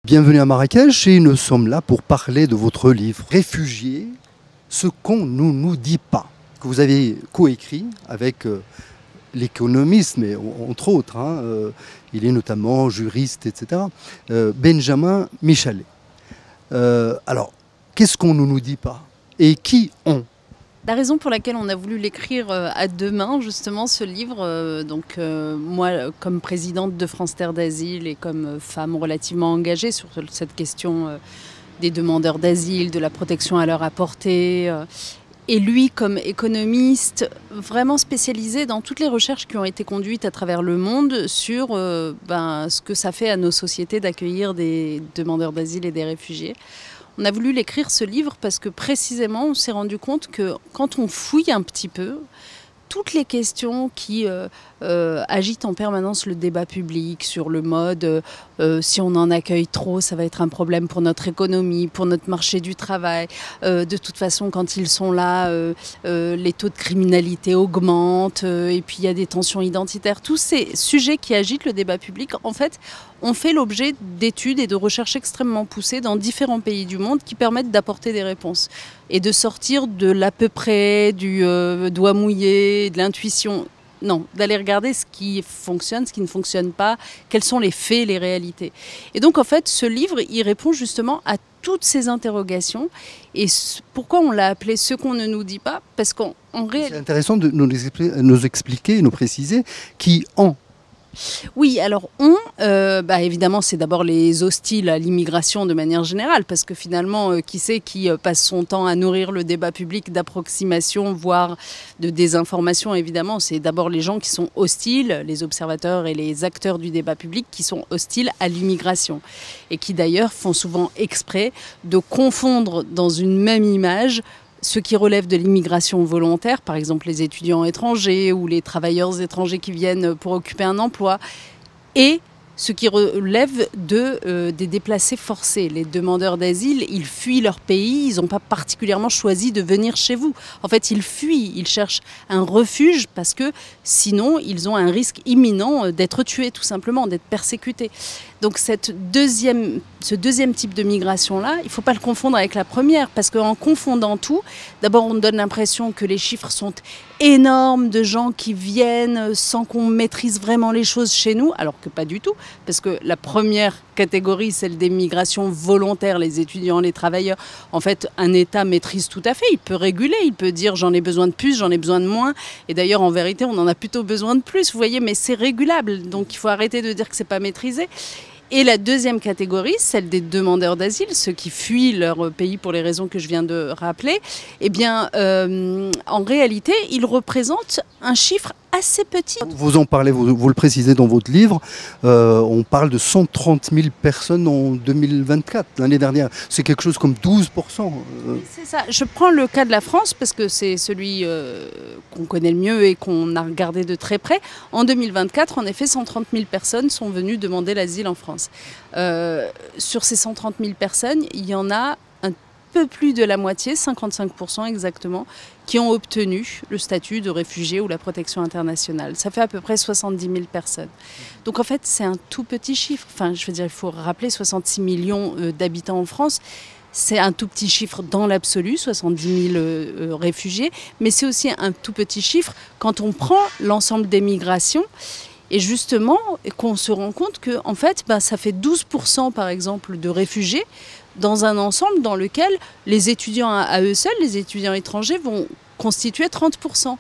Bienvenue à Marrakech et nous sommes là pour parler de votre livre Réfugiés, ce qu'on ne nous dit pas, que vous avez coécrit avec l'économiste, mais entre autres, il est notamment juriste, etc., Benjamin Michelet. Alors, qu'est-ce qu'on ne nous dit pas et qui on? La raison pour laquelle on a voulu l'écrire à deux mains, justement, ce livre, moi, comme présidente de France Terre d'Asile et comme femme relativement engagée sur cette question des demandeurs d'asile, de la protection à leur apporter, et lui, comme économiste, vraiment spécialisé dans toutes les recherches qui ont été conduites à travers le monde sur ce que ça fait à nos sociétés d'accueillir des demandeurs d'asile et des réfugiés. On a voulu l'écrire, ce livre, parce que précisément, on s'est rendu compte que quand on fouille un petit peu, toutes les questions qui agitent en permanence le débat public sur le mode si on en accueille trop, ça va être un problème pour notre économie, pour notre marché du travail. De toute façon, quand ils sont là, les taux de criminalité augmentent et puis il y a des tensions identitaires. Tous ces sujets qui agitent le débat public, en fait, ont fait l'objet d'études et de recherches extrêmement poussées dans différents pays du monde qui permettent d'apporter des réponses et de sortir de l'à peu près, du doigt mouillé, de l'intuition. Non, d'aller regarder ce qui fonctionne, ce qui ne fonctionne pas, quels sont les faits, les réalités. Et donc, en fait, ce livre, il répond justement à toutes ces interrogations. Et pourquoi on l'a appelé « Ce qu'on ne nous dit pas » Parce qu'en réalité... C'est intéressant de nous expliquer, nous préciser qui en. Oui, alors évidemment, c'est d'abord les hostiles à l'immigration de manière générale, parce que finalement, qui c'est qui passe son temps à nourrir le débat public d'approximation, voire de désinformation, évidemment, c'est d'abord les gens qui sont hostiles, les observateurs et les acteurs du débat public qui sont hostiles à l'immigration, et qui d'ailleurs font souvent exprès de confondre dans une même image ce qui relève de l'immigration volontaire, par exemple les étudiants étrangers ou les travailleurs étrangers qui viennent pour occuper un emploi, et ce qui relève des déplacés forcés. Les demandeurs d'asile, ils fuient leur pays, ils n'ont pas particulièrement choisi de venir chez vous. En fait, ils fuient, ils cherchent un refuge parce que sinon, ils ont un risque imminent d'être tués, tout simplement, d'être persécutés. Donc ce deuxième type de migration-là, il ne faut pas le confondre avec la première, parce qu'en confondant tout, d'abord on donne l'impression que les chiffres sont énormes de gens qui viennent sans qu'on maîtrise vraiment les choses chez nous, alors que pas du tout, parce que la première catégorie, celle des migrations volontaires, les étudiants, les travailleurs, en fait, un État maîtrise tout à fait, il peut réguler, il peut dire j'en ai besoin de plus, j'en ai besoin de moins, et d'ailleurs en vérité on en a plutôt besoin de plus, vous voyez, mais c'est régulable, donc il faut arrêter de dire que c'est pas maîtrisé. Et la deuxième catégorie, celle des demandeurs d'asile, ceux qui fuient leur pays pour les raisons que je viens de rappeler, eh bien, en réalité, ils représentent un chiffre assez petit. Vous en parlez, vous le précisez dans votre livre, on parle de 130 000 personnes en 2024, l'année dernière. C'est quelque chose comme 12%. C'est ça. Je prends le cas de la France parce que c'est celui qu'on connaît le mieux et qu'on a regardé de très près. En 2024, en effet, 130 000 personnes sont venues demander l'asile en France. Sur ces 130 000 personnes, il y en a un peu plus de la moitié, 55% exactement, qui ont obtenu le statut de réfugié ou la protection internationale. Ça fait à peu près 70 000 personnes. Donc en fait, c'est un tout petit chiffre. Enfin, je veux dire, il faut rappeler 66 millions d'habitants en France. C'est un tout petit chiffre dans l'absolu, 70 000 réfugiés, mais c'est aussi un tout petit chiffre quand on prend l'ensemble des migrations. Et justement, qu'on se rend compte que en fait, ça fait 12% par exemple de réfugiés dans un ensemble dans lequel les étudiants à eux seuls, les étudiants étrangers, vont constituer 30%.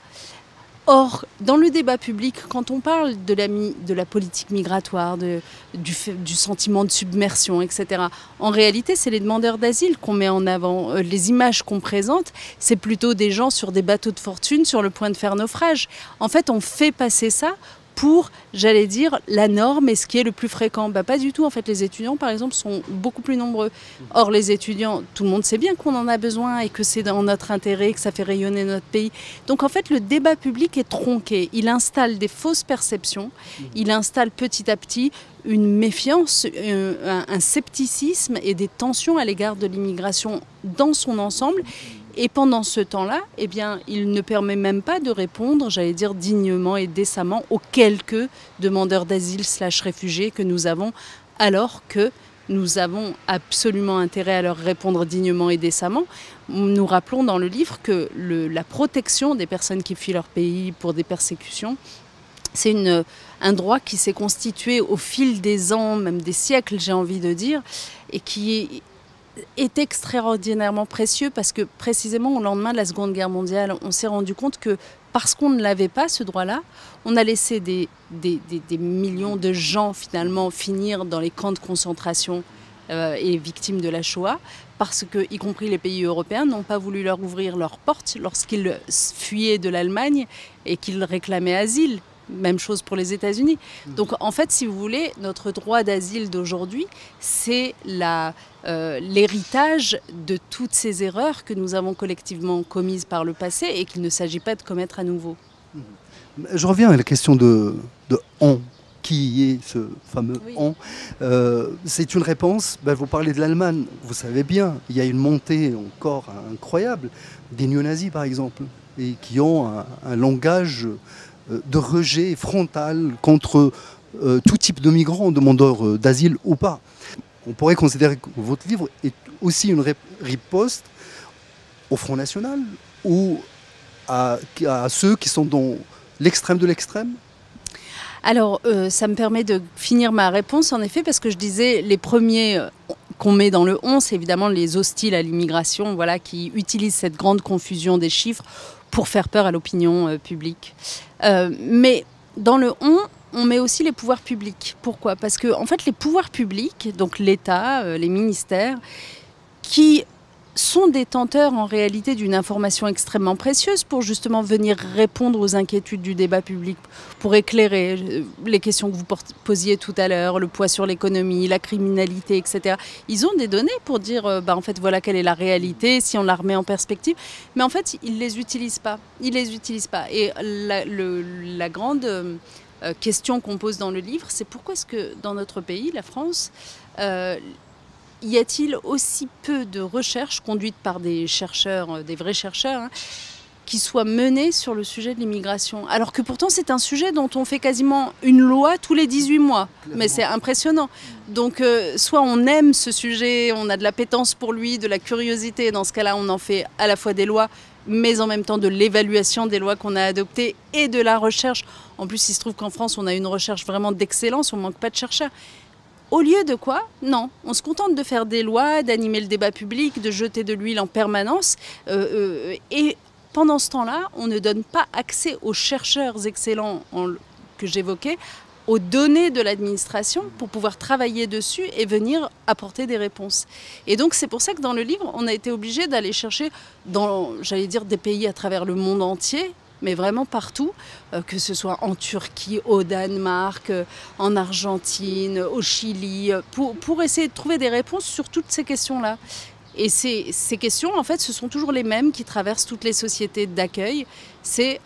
Or, dans le débat public, quand on parle de la politique migratoire, du sentiment de submersion, etc., en réalité, c'est les demandeurs d'asile qu'on met en avant. Les images qu'on présente, c'est plutôt des gens sur des bateaux de fortune sur le point de faire naufrage. En fait, on fait passer ça pour, j'allais dire, la norme et ce qui est le plus fréquent. Pas du tout. En fait, les étudiants, par exemple, sont beaucoup plus nombreux. Or, les étudiants, tout le monde sait bien qu'on en a besoin et que c'est dans notre intérêt, que ça fait rayonner notre pays. Donc, en fait, le débat public est tronqué. Il installe des fausses perceptions. Il installe petit à petit une méfiance, un scepticisme et des tensions à l'égard de l'immigration dans son ensemble. Et pendant ce temps-là, eh bien, il ne permet même pas de répondre, j'allais dire, dignement et décemment aux quelques demandeurs d'asile / réfugiés que nous avons, alors que nous avons absolument intérêt à leur répondre dignement et décemment. Nous rappelons dans le livre que la protection des personnes qui fuient leur pays pour des persécutions, c'est un droit qui s'est constitué au fil des ans, même des siècles, j'ai envie de dire, et qui est extraordinairement précieux parce que précisément au lendemain de la Seconde Guerre mondiale, on s'est rendu compte que parce qu'on ne l'avait pas, ce droit-là, on a laissé des millions de gens finalement finir dans les camps de concentration et victimes de la Shoah, parce que, y compris les pays européens, n'ont pas voulu leur ouvrir leurs portes lorsqu'ils fuyaient de l'Allemagne et qu'ils réclamaient asile. Même chose pour les États-Unis. Donc en fait, si vous voulez, notre droit d'asile d'aujourd'hui, c'est l'héritage de toutes ces erreurs que nous avons collectivement commises par le passé et qu'il ne s'agit pas de commettre à nouveau. Je reviens à la question de on. Qui est ce fameux Oui. on? C'est une réponse, vous parlez de l'Allemagne, vous savez bien, il y a une montée encore incroyable des néo-nazis par exemple, et qui ont un langage de rejet frontal contre tout type de migrants, demandeurs d'asile ou pas. On pourrait considérer que votre livre est aussi une riposte au Front National ou à ceux qui sont dans l'extrême de l'extrême. Alors, ça me permet de finir ma réponse, en effet, parce que je disais, les premiers qu'on met dans le on, c'est évidemment les hostiles à l'immigration, voilà, qui utilisent cette grande confusion des chiffres pour faire peur à l'opinion publique. Mais dans le on met aussi les pouvoirs publics. Pourquoi? Parce que, en fait, les pouvoirs publics, donc l'État, les ministères, qui sont détenteurs en réalité d'une information extrêmement précieuse pour justement venir répondre aux inquiétudes du débat public, pour éclairer les questions que vous posiez tout à l'heure, le poids sur l'économie, la criminalité, etc. Ils ont des données pour dire, en fait, voilà quelle est la réalité, si on la remet en perspective. Mais en fait, ils ne les utilisent pas. Ils les utilisent pas. Et la grande question qu'on pose dans le livre, c'est pourquoi est-ce que dans notre pays, la France, y a-t-il aussi peu de recherches conduites par des chercheurs, des vrais chercheurs, qui soient menées sur le sujet de l'immigration? Alors que pourtant c'est un sujet dont on fait quasiment une loi tous les 18 mois. Mais c'est impressionnant. Donc soit on aime ce sujet, on a de l'appétence pour lui, de la curiosité. Dans ce cas-là, on en fait à la fois des lois, mais en même temps de l'évaluation des lois qu'on a adoptées et de la recherche. En plus, il se trouve qu'en France, on a une recherche vraiment d'excellence, on ne manque pas de chercheurs. Au lieu de quoi? Non, on se contente de faire des lois, d'animer le débat public, de jeter de l'huile en permanence. Et pendant ce temps-là, on ne donne pas accès aux chercheurs excellents que j'évoquais, aux données de l'administration pour pouvoir travailler dessus et venir apporter des réponses. Et donc c'est pour ça que dans le livre, on a été obligé d'aller chercher dans, j'allais dire, des pays à travers le monde entier, mais vraiment partout, que ce soit en Turquie, au Danemark, en Argentine, au Chili, pour essayer de trouver des réponses sur toutes ces questions-là. Et ces questions, en fait, ce sont toujours les mêmes qui traversent toutes les sociétés d'accueil. C'est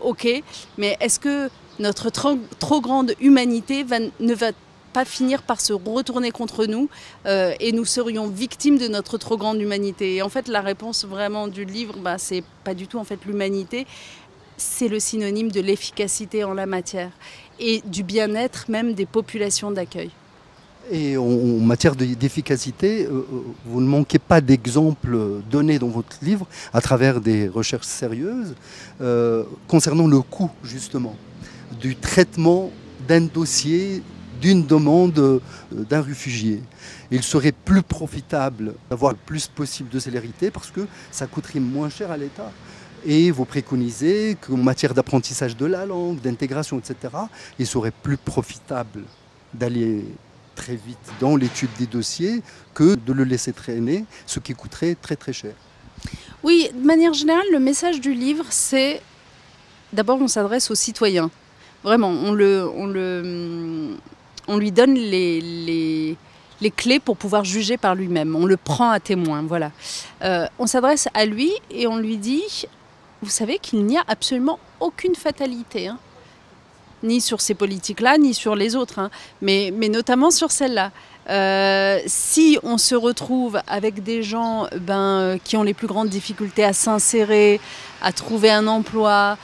OK, mais est-ce que notre trop grande humanité ne va pas finir par se retourner contre nous et nous serions victimes de notre trop grande humanité? Et en fait, la réponse vraiment du livre, c'est pas du tout en fait l'humanité. C'est le synonyme de l'efficacité en la matière et du bien-être même des populations d'accueil. Et en matière d'efficacité, vous ne manquez pas d'exemples donnés dans votre livre à travers des recherches sérieuses concernant le coût justement du traitement d'un dossier, d'une demande d'un réfugié. Il serait plus profitable d'avoir le plus possible de célérité parce que ça coûterait moins cher à l'État. Et vous préconisez qu'en matière d'apprentissage de la langue, d'intégration, etc., il serait plus profitable d'aller très vite dans l'étude des dossiers que de le laisser traîner, ce qui coûterait très très cher. Oui, de manière générale, le message du livre, c'est d'abord on s'adresse aux citoyens. Vraiment, on lui donne les clés pour pouvoir juger par lui-même. On le prend à témoin, voilà. On s'adresse à lui et on lui dit... Vous savez qu'il n'y a absolument aucune fatalité, ni sur ces politiques-là, ni sur les autres, mais notamment sur celle-là. Si on se retrouve avec des gens qui ont les plus grandes difficultés à s'insérer, à trouver un emploi,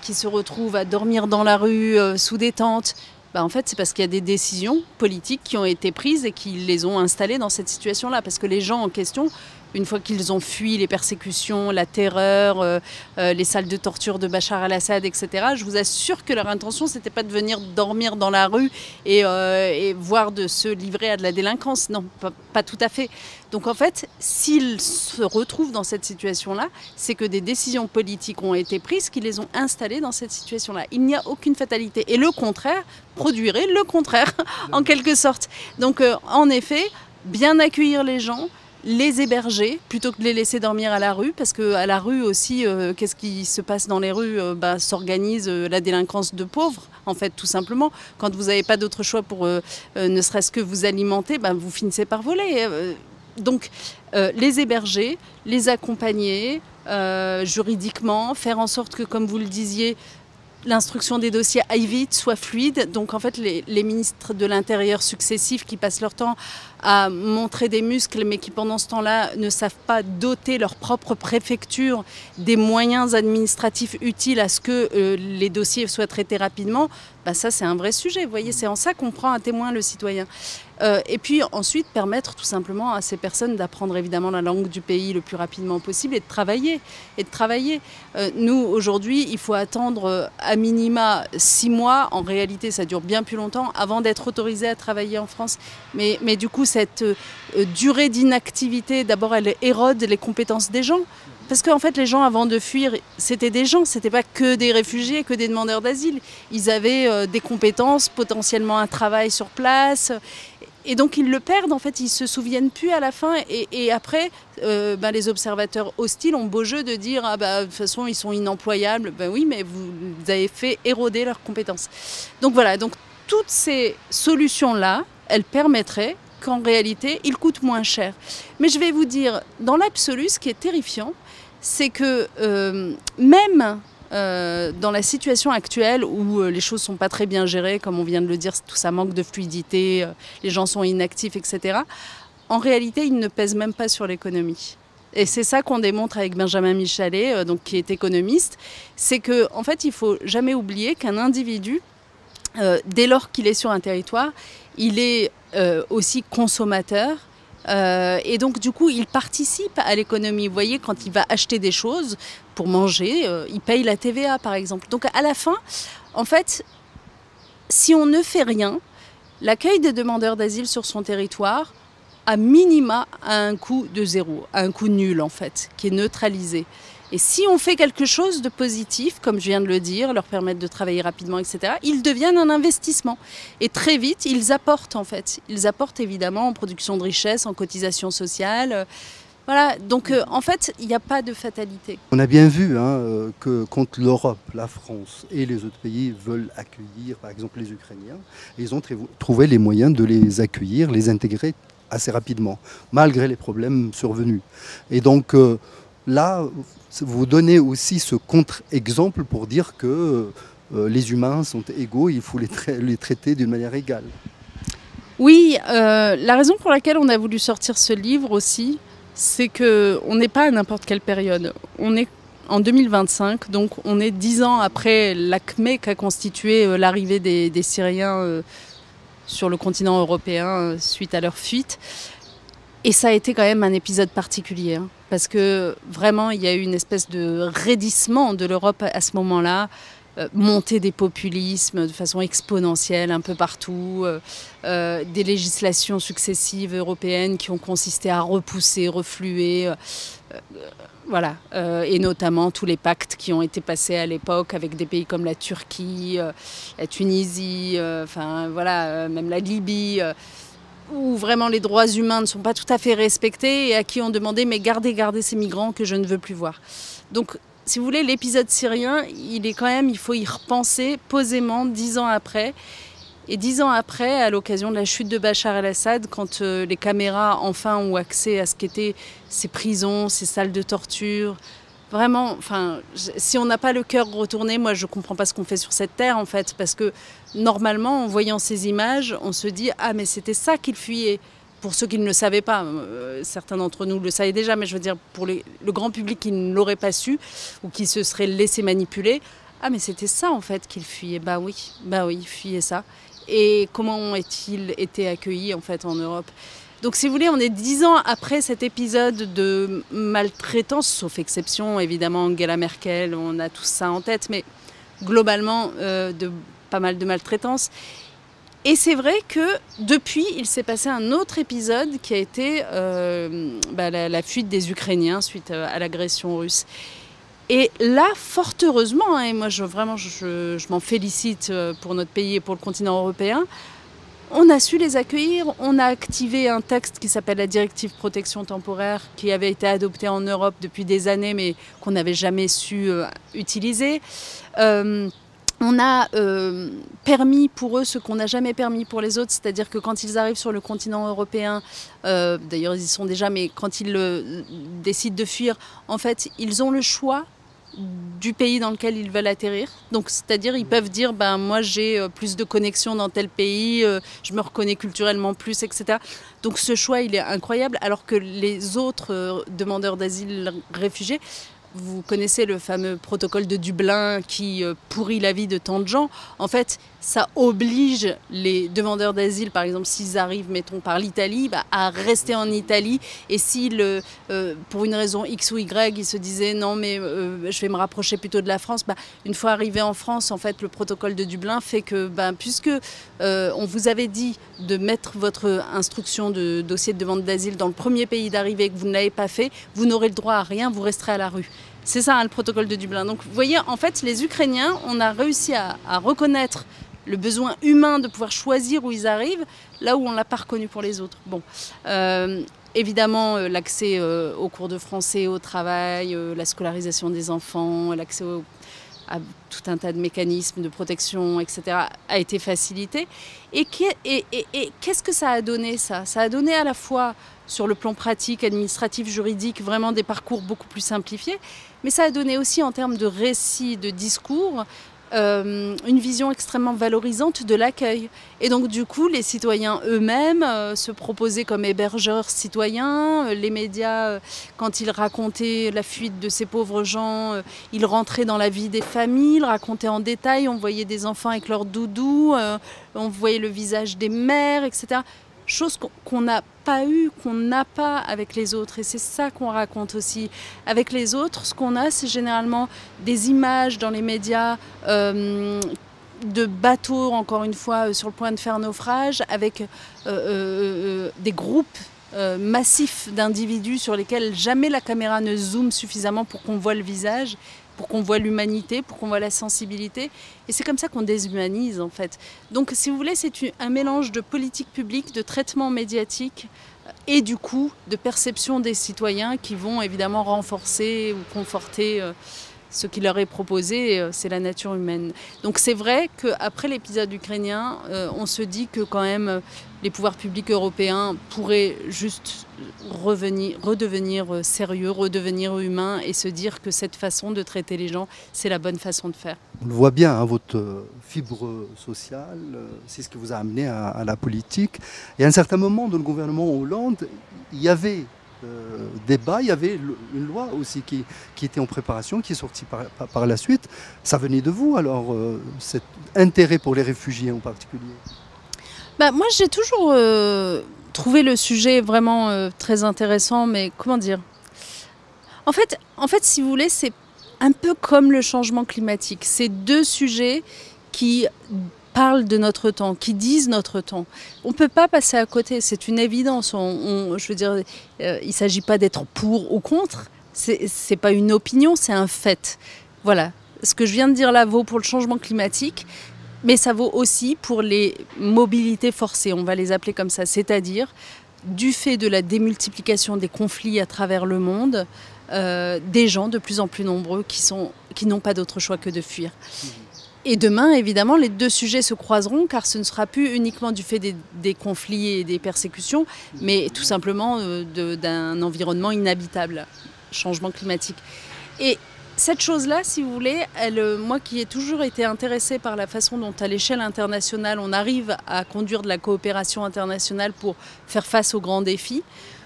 qui se retrouvent à dormir dans la rue sous des tentes, En fait, c'est parce qu'il y a des décisions politiques qui ont été prises et qui les ont installés dans cette situation-là. Parce que les gens en question, une fois qu'ils ont fui les persécutions, la terreur, les salles de torture de Bachar el-Assad, etc., je vous assure que leur intention, c'était pas de venir dormir dans la rue et voire de se livrer à de la délinquance. Non, pas tout à fait. Donc en fait, s'ils se retrouvent dans cette situation-là, c'est que des décisions politiques ont été prises qui les ont installés dans cette situation-là. Il n'y a aucune fatalité. Et le contraire produirait le contraire, en quelque sorte. Donc en effet, bien accueillir les gens, les héberger plutôt que de les laisser dormir à la rue, parce qu'à la rue aussi, qu'est-ce qui se passe dans les rues? S'organise la délinquance de pauvres, en fait, tout simplement. Quand vous n'avez pas d'autre choix pour ne serait-ce que vous alimenter, vous finissez par voler. Donc, les héberger, les accompagner juridiquement, faire en sorte que, comme vous le disiez, l'instruction des dossiers aille vite, soit fluide. Donc en fait, les ministres de l'Intérieur successifs qui passent leur temps à montrer des muscles, mais qui pendant ce temps-là ne savent pas doter leur propre préfecture des moyens administratifs utiles à ce que les dossiers soient traités rapidement, ça c'est un vrai sujet. Vous voyez, c'est en ça qu'on prend à témoin le citoyen. Et puis ensuite permettre tout simplement à ces personnes d'apprendre évidemment la langue du pays le plus rapidement possible et de travailler. Nous aujourd'hui, il faut attendre à minima 6 mois, en réalité ça dure bien plus longtemps, avant d'être autorisé à travailler en France. Mais du coup cette durée d'inactivité, d'abord elle érode les compétences des gens. Parce qu'en fait, les gens, avant de fuir, c'était des gens, c'était pas que des réfugiés, que des demandeurs d'asile. Ils avaient des compétences, potentiellement un travail sur place. Et donc, ils le perdent, en fait, ils se souviennent plus à la fin. Et après, les observateurs hostiles ont beau jeu de dire « de toute façon, ils sont inemployables ». Oui, mais vous avez fait éroder leurs compétences. Donc voilà, donc toutes ces solutions-là, elles permettraient qu'en réalité, ils coûtent moins cher. Mais je vais vous dire, dans l'absolu, ce qui est terrifiant, c'est que même dans la situation actuelle où les choses ne sont pas très bien gérées, comme on vient de le dire, tout ça manque de fluidité, les gens sont inactifs, etc., en réalité, ils ne pèsent même pas sur l'économie. Et c'est ça qu'on démontre avec Benjamin Michalet, qui est économiste, c'est qu'en fait, il ne faut jamais oublier qu'un individu, dès lors qu'il est sur un territoire, il est aussi consommateur. Et donc du coup il participe à l'économie. Vous voyez, quand il va acheter des choses pour manger, il paye la TVA par exemple. Donc à la fin, en fait, si on ne fait rien, l'accueil des demandeurs d'asile sur son territoire, à minima, a un coût de zéro, un coût nul en fait, qui est neutralisé. Et si on fait quelque chose de positif, comme je viens de le dire, leur permettre de travailler rapidement, etc., ils deviennent un investissement. Et très vite, ils apportent en fait. Ils apportent évidemment en production de richesse, en cotisation sociale. Voilà, donc en fait, il n'y a pas de fatalité. On a bien vu que quand l'Europe, la France et les autres pays veulent accueillir, par exemple les Ukrainiens, ils ont trouvé les moyens de les accueillir, les intégrer assez rapidement, malgré les problèmes survenus. Et donc là, vous donnez aussi ce contre-exemple pour dire que les humains sont égaux, il faut les traiter d'une manière égale. Oui, la raison pour laquelle on a voulu sortir ce livre aussi, c'est qu'on n'est pas à n'importe quelle période. On est en 2025, donc on est 10 ans après l'acmé qu'a constitué l'arrivée des Syriens sur le continent européen suite à leur fuite. Et ça a été quand même un épisode particulier, parce que vraiment, il y a eu une espèce de raidissement de l'Europe à ce moment-là, montée des populismes de façon exponentielle un peu partout, des législations successives européennes qui ont consisté à repousser, refluer, voilà, et notamment tous les pactes qui ont été passés à l'époque avec des pays comme la Turquie, la Tunisie, même la Libye, où vraiment les droits humains ne sont pas tout à fait respectés et à qui on demandait mais gardez ces migrants que je ne veux plus voir. Donc si vous voulez, l'épisode syrien, il faut y repenser posément 10 ans après. Et 10 ans après, à l'occasion de la chute de Bachar el-Assad, quand les caméras enfin ont accès à ce qu'étaient ces prisons, ces salles de torture, vraiment, si on n'a pas le cœur retourné, moi je ne comprends pas ce qu'on fait sur cette terre en fait, parce que normalement, en voyant ces images, on se dit « Ah mais c'était ça qu'ils fuyaient ». Pour ceux qui ne le savaient pas, certains d'entre nous le savaient déjà, mais je veux dire pour le grand public qui ne l'aurait pas su ou qui se serait laissé manipuler, ah mais c'était ça en fait qu'ils fuyaient, bah oui, ils fuyaient ça. et comment ont-ils été accueillis en fait en Europe. Donc si vous voulez, on est 10 ans après cet épisode de maltraitance, sauf exception évidemment Angela Merkel, on a tout ça en tête, mais globalement de pas mal de maltraitance. Et c'est vrai que depuis, il s'est passé un autre épisode qui a été la fuite des Ukrainiens suite à l'agression russe. Et là, fort heureusement, et moi je m'en félicite pour notre pays et pour le continent européen, on a su les accueillir, on a activé un texte qui s'appelle la directive protection temporaire, qui avait été adopté en Europe depuis des années, mais qu'on n'avait jamais su utiliser. On a permis pour eux ce qu'on n'a jamais permis pour les autres, c'est-à-dire que quand ils arrivent sur le continent européen, d'ailleurs ils y sont déjà, mais quand ils décident de fuir, en fait, ils ont le choix du pays dans lequel ils veulent atterrir. Donc, c'est-à-dire, ils peuvent dire, ben moi j'ai plus de connexions dans tel pays, je me reconnais culturellement plus, etc. Donc, ce choix, il est incroyable, alors que les autres demandeurs d'asile réfugiés, vous connaissez le fameux protocole de Dublin qui pourrit la vie de tant de gens. En fait, ça oblige les demandeurs d'asile, par exemple, s'ils arrivent, mettons, par l'Italie, à rester en Italie. Et s'ils, pour une raison X ou Y, ils se disaient non, mais je vais me rapprocher plutôt de la France, une fois arrivés en France, en fait, le protocole de Dublin fait que, puisque on vous avait dit de mettre votre instruction de dossier de demande d'asile dans le premier pays d'arrivée et que vous ne l'avez pas fait, vous n'aurez le droit à rien, vous resterez à la rue. C'est ça, le protocole de Dublin. Donc, vous voyez, en fait, les Ukrainiens, on a réussi à reconnaître le besoin humain de pouvoir choisir où ils arrivent, là où on ne l'a pas reconnu pour les autres. Bon, évidemment, l'accès aux cours de français, au travail, la scolarisation des enfants, l'accès à tout un tas de mécanismes de protection, etc., a été facilité. Et qu'est-ce que ça a donné, ça? Ça a donné à la fois, sur le plan pratique, administratif, juridique, vraiment des parcours beaucoup plus simplifiés, mais ça a donné aussi, en termes de récit, de discours, une vision extrêmement valorisante de l'accueil. Et donc du coup, les citoyens eux-mêmes se proposaient comme hébergeurs citoyens. Les médias, quand ils racontaient la fuite de ces pauvres gens, ils rentraient dans la vie des familles, ils racontaient en détail, on voyait des enfants avec leurs doudous, on voyait le visage des mères, etc. Chose qu'on n'a pas eue, qu'on n'a pas avec les autres. Et c'est ça qu'on raconte aussi. Avec les autres, ce qu'on a, c'est généralement des images dans les médias de bateaux, encore une fois, sur le point de faire naufrage, avec des groupes massifs d'individus sur lesquels jamais la caméra ne zoome suffisamment pour qu'on voit le visage, pour qu'on voit l'humanité, pour qu'on voit la sensibilité. Et c'est comme ça qu'on déshumanise, en fait. Donc, si vous voulez, c'est un mélange de politique publique, de traitement médiatique et, du coup, de perception des citoyens qui vont évidemment renforcer ou conforter ce qui leur est proposé, c'est la nature humaine. Donc c'est vrai qu'après l'épisode ukrainien, on se dit que quand même les pouvoirs publics européens pourraient juste redevenir sérieux, redevenir humains et se dire que cette façon de traiter les gens, c'est la bonne façon de faire. On le voit bien, hein, votre fibre sociale, c'est ce qui vous a amené à la politique. Et à un certain moment, dans le gouvernement Hollande, il y avait débat, il y avait une loi aussi qui était en préparation, qui est sortie par la suite. Ça venait de vous, alors, cet intérêt pour les réfugiés en particulier? Moi, j'ai toujours trouvé le sujet vraiment très intéressant, mais comment dire? En fait, si vous voulez, c'est un peu comme le changement climatique. C'est deux sujets qui parlent de notre temps, qui disent notre temps. On ne peut pas passer à côté, c'est une évidence. Je veux dire, il ne s'agit pas d'être pour ou contre, c'est pas une opinion, c'est un fait. Voilà, ce que je viens de dire là vaut pour le changement climatique, mais ça vaut aussi pour les mobilités forcées, on va les appeler comme ça, c'est-à-dire du fait de la démultiplication des conflits à travers le monde, des gens de plus en plus nombreux qui n'ont pas d'autre choix que de fuir. Et demain, évidemment, les deux sujets se croiseront, car ce ne sera plus uniquement du fait des conflits et des persécutions, mais tout simplement d'un environnement inhabitable, changement climatique. Et cette chose-là, si vous voulez, moi qui ai toujours été intéressée par la façon dont, à l'échelle internationale, on arrive à conduire de la coopération internationale pour faire face aux grands défis,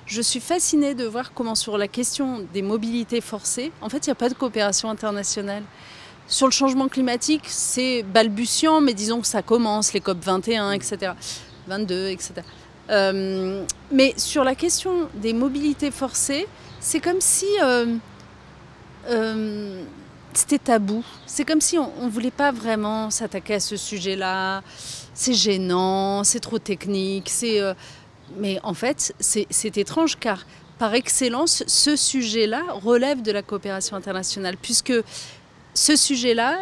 je suis fascinée de voir comment, sur la question des mobilités forcées, en fait, il n'y a pas de coopération internationale. Sur le changement climatique, c'est balbutiant, mais disons que ça commence, les COP 21, etc., 22, etc. Mais sur la question des mobilités forcées, c'est comme si c'était tabou. C'est comme si on ne voulait pas vraiment s'attaquer à ce sujet-là. C'est gênant, c'est trop technique. Mais en fait, c'est étrange car par excellence, ce sujet-là relève de la coopération internationale, puisque ce sujet-là,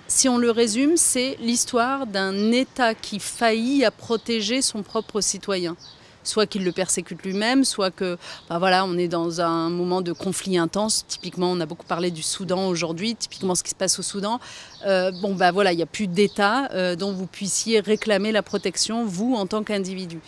si on le résume, c'est l'histoire d'un État qui faillit à protéger son propre citoyen. Soit qu'il le persécute lui-même, soit que, voilà, on est dans un moment de conflit intense. Typiquement, on a beaucoup parlé du Soudan aujourd'hui, typiquement ce qui se passe au Soudan. Voilà, il n'y a plus d'État dont vous puissiez réclamer la protection, vous, en tant qu'individu.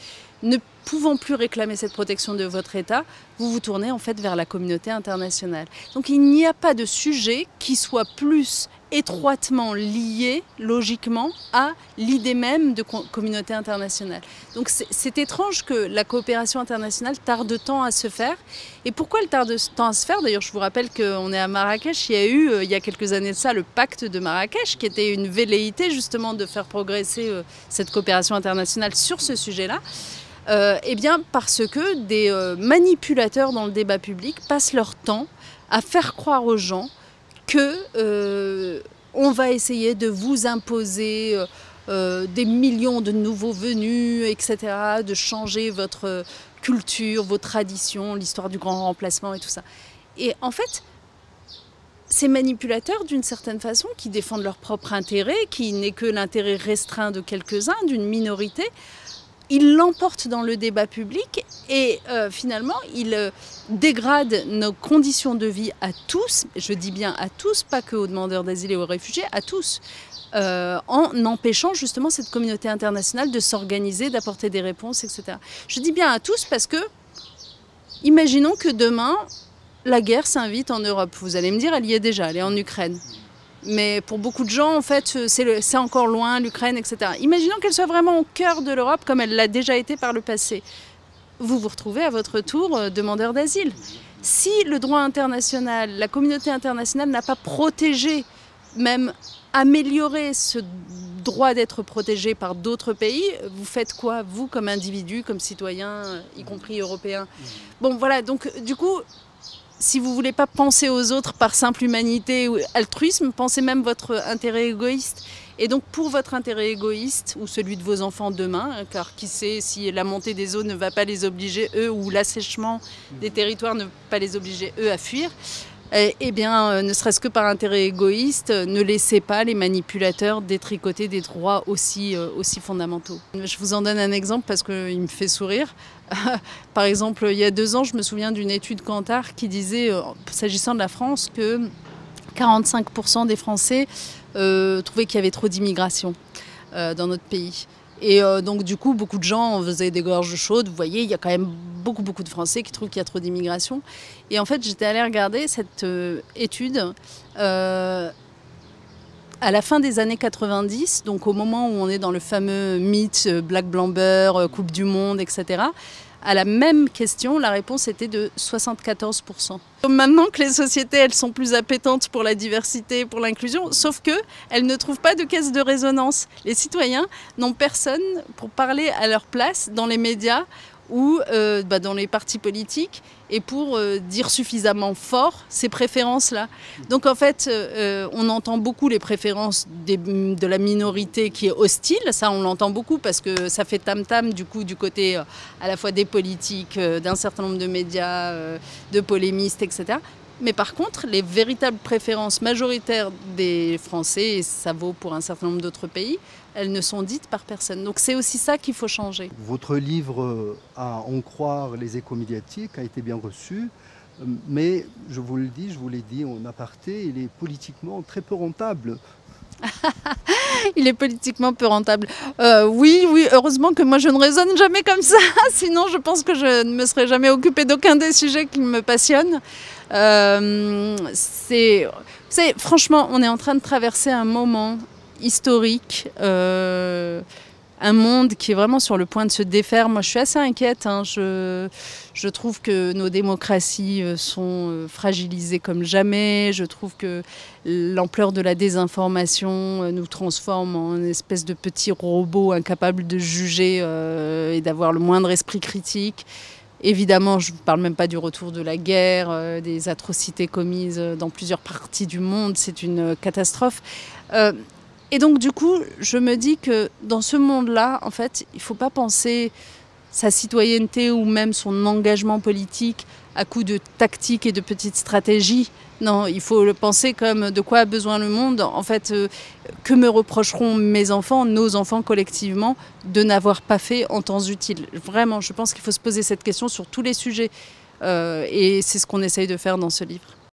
Ne pouvant plus réclamer cette protection de votre État, vous vous tournez en fait vers la communauté internationale. Donc il n'y a pas de sujet qui soit plus étroitement lié, logiquement, à l'idée même de communauté internationale. Donc c'est étrange que la coopération internationale tarde tant à se faire. Et pourquoi elle tarde tant à se faire? D'ailleurs, je vous rappelle qu'on est à Marrakech. Il y a eu, il y a quelques années de ça, le pacte de Marrakech, qui était une velléité justement de faire progresser cette coopération internationale sur ce sujet-là. Eh bien parce que des manipulateurs dans le débat public passent leur temps à faire croire aux gens que on va essayer de vous imposer des millions de nouveaux venus, etc., de changer votre culture, vos traditions, l'histoire du grand remplacement et tout ça. Et en fait, ces manipulateurs, d'une certaine façon, qui défendent leur propre intérêt, qui n'est que l'intérêt restreint de quelques-uns, d'une minorité, ils l'emportent dans le débat public et finalement, ils dégradent nos conditions de vie à tous, je dis bien à tous, pas que aux demandeurs d'asile et aux réfugiés, à tous, en empêchant justement cette communauté internationale de s'organiser, d'apporter des réponses, etc. Je dis bien à tous parce que, imaginons que demain, la guerre s'invite en Europe. Vous allez me dire, elle y est déjà, elle est en Ukraine. Mais pour beaucoup de gens, en fait, c'est encore loin, l'Ukraine, etc. Imaginons qu'elle soit vraiment au cœur de l'Europe, comme elle l'a déjà été par le passé. Vous vous retrouvez à votre tour demandeur d'asile. Si le droit international, la communauté internationale n'a pas protégé, même amélioré ce droit d'être protégé par d'autres pays, vous faites quoi, vous, comme individu, comme citoyen, y compris européen? Bon, voilà, donc du coup, si vous ne voulez pas penser aux autres par simple humanité ou altruisme, pensez même votre intérêt égoïste. Et donc pour votre intérêt égoïste, ou celui de vos enfants demain, car qui sait si la montée des eaux ne va pas les obliger, eux, ou l'assèchement des territoires ne va pas les obliger, eux, à fuir, eh bien, ne serait-ce que par intérêt égoïste, ne laissez pas les manipulateurs détricoter des droits aussi fondamentaux. Je vous en donne un exemple parce qu'il me fait sourire. Par exemple, il y a 2 ans, je me souviens d'une étude Kantar qui disait, s'agissant de la France, que 45% des Français trouvaient qu'il y avait trop d'immigration dans notre pays. Et donc du coup, beaucoup de gens faisaient des gorges chaudes. Vous voyez, il y a quand même beaucoup de Français qui trouvent qu'il y a trop d'immigration. Et en fait, j'étais allée regarder cette étude à la fin des années 90, donc au moment où on est dans le fameux mythe Black Blamber, Coupe du Monde, etc. À la même question, la réponse était de 74%. Maintenant que les sociétés, elles sont plus appétentes pour la diversité, pour l'inclusion, sauf qu'elles ne trouvent pas de caisse de résonance. Les citoyens n'ont personne pour parler à leur place dans les médias ou dans les partis politiques et pour dire suffisamment fort ces préférences-là. Donc en fait, on entend beaucoup les préférences de la minorité qui est hostile, ça on l'entend beaucoup parce que ça fait tam-tam du coup du côté à la fois des politiques, d'un certain nombre de médias, de polémistes, etc. Mais par contre, les véritables préférences majoritaires des Français, et ça vaut pour un certain nombre d'autres pays, elles ne sont dites par personne. Donc c'est aussi ça qu'il faut changer. Votre livre, à en croire les échos médiatiques, a été bien reçu, mais je vous le dis, je vous l'ai dit en aparté, il est politiquement très peu rentable. Il est politiquement peu rentable. Oui, heureusement que moi je ne raisonne jamais comme ça, sinon je pense que je ne me serais jamais occupée d'aucun des sujets qui me passionnent. Franchement, on est en train de traverser un moment historique un monde qui est vraiment sur le point de se défaire. Moi, je suis assez inquiète. Je trouve que nos démocraties sont fragilisées comme jamais. Je trouve que l'ampleur de la désinformation nous transforme en une espèce de petits robots incapables de juger et d'avoir le moindre esprit critique. Évidemment, je ne parle même pas du retour de la guerre, des atrocités commises dans plusieurs parties du monde. C'est une catastrophe. Et donc, du coup, je me dis que dans ce monde-là, en fait, il ne faut pas penser sa citoyenneté ou même son engagement politique à coup de tactique et de petites stratégies. Non, il faut le penser comme de quoi a besoin le monde. En fait, que me reprocheront mes enfants, nos enfants collectivement, de n'avoir pas fait en temps utile? Vraiment, je pense qu'il faut se poser cette question sur tous les sujets. Et c'est ce qu'on essaye de faire dans ce livre.